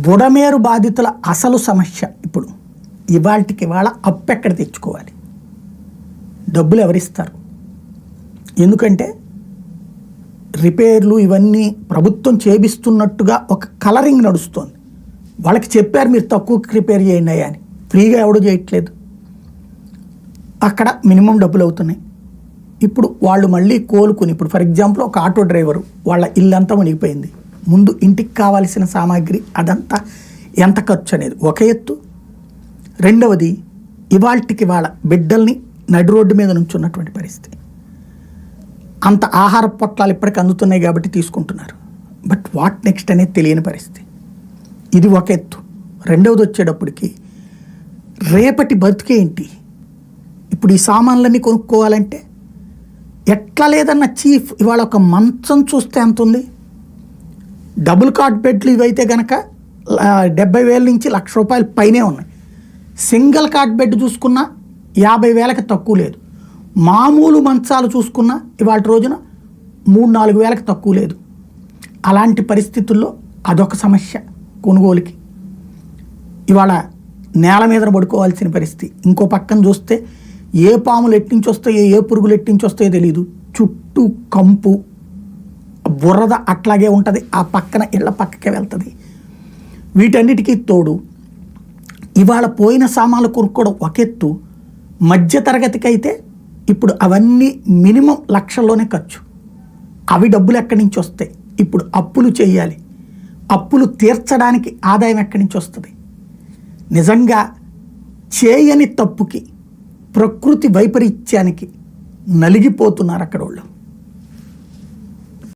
బుడమేరు బాధితుల అసలు సమస్య ఇప్పుడు ఇవాళకి ఇవాళ అప్పు ఎక్కడ తెచ్చుకోవాలి, డబ్బులు ఎవరిస్తారు? ఎందుకంటే రిపేర్లు ఇవన్నీ ప్రభుత్వం చేపిస్తున్నట్టుగా ఒక కలరింగ్ నడుస్తుంది. వాళ్ళకి చెప్పారు మీరు తక్కువకి రిపేర్ చేయండి అయ్యా అని, ఫ్రీగా ఎవడో చేయట్లేదు. అక్కడ మినిమం డబ్బులు అవుతున్నాయి. ఇప్పుడు వాళ్ళు మళ్ళీ కోలుకుని, ఇప్పుడు ఫర్ ఎగ్జాంపుల్ ఒక ఆటో డ్రైవరు వాళ్ళ ఇల్లంతా మునిగిపోయింది, ముందు ఇంటికి కావాల్సిన సామాగ్రి అదంతా ఎంత ఖర్చు అనేది ఒక ఎత్తు. రెండవది ఇవాళకి ఇవాళ బిడ్డల్ని నడి రోడ్డు మీద నుంచున్నటువంటి పరిస్థితి. అంత ఆహార పొట్లాలు ఇప్పటికి అందుతున్నాయి కాబట్టి తీసుకుంటున్నారు, బట్ వాట్ నెక్స్ట్ అనేది తెలియని పరిస్థితి. ఇది ఒక ఎత్తు. రెండవది వచ్చేటప్పటికి రేపటి బతికేంటి? ఇప్పుడు ఈ సామాన్లన్నీ కొనుక్కోవాలంటే ఎట్లా లేదన్న చీఫ్ ఇవాళ ఒక మంచం చూస్తే ఎంత ఉంది? డబుల్ కాట్ బెడ్లు ఇవైతే కనుక 70,000 నుంచి ₹1,00,000 పైనే ఉన్నాయి. సింగిల్ కాట్ బెడ్ చూసుకున్నా 50,000కి తక్కువ లేదు. మామూలు మంచాలు చూసుకున్నా ఇవాళ రోజున 3-4 వేలకు తక్కువ లేదు. అలాంటి పరిస్థితుల్లో అదొక సమస్య కొనుగోలుకి. ఇవాళ నేల మీద పడుకోవాల్సిన పరిస్థితి. ఇంకో పక్కన చూస్తే ఏ పాములు ఎట్టించి వస్తాయో ఏ పురుగులు ఎట్టించి వస్తాయో తెలియదు. చుట్టూ కంపు బురద అట్లాగే ఉంటుంది. ఆ పక్కన ఇళ్ల పక్కకే వెళ్తుంది. వీటన్నిటికీ తోడు ఇవాళ పోయిన సామాన్లు కొనుక్కోవడం ఒక ఎత్తు. మధ్య తరగతికి అయితే ఇప్పుడు అవన్నీ మినిమం లక్షల్లోనే ఖర్చు. అవి డబ్బులు ఎక్కడి నుంచి వస్తాయి? ఇప్పుడు అప్పులు చేయాలి. అప్పులు తీర్చడానికి ఆదాయం ఎక్కడి నుంచి వస్తుంది? నిజంగా చేయని తప్పుకి, ప్రకృతి వైపరీత్యానికి నలిగిపోతున్నారు అక్కడ వాళ్ళు.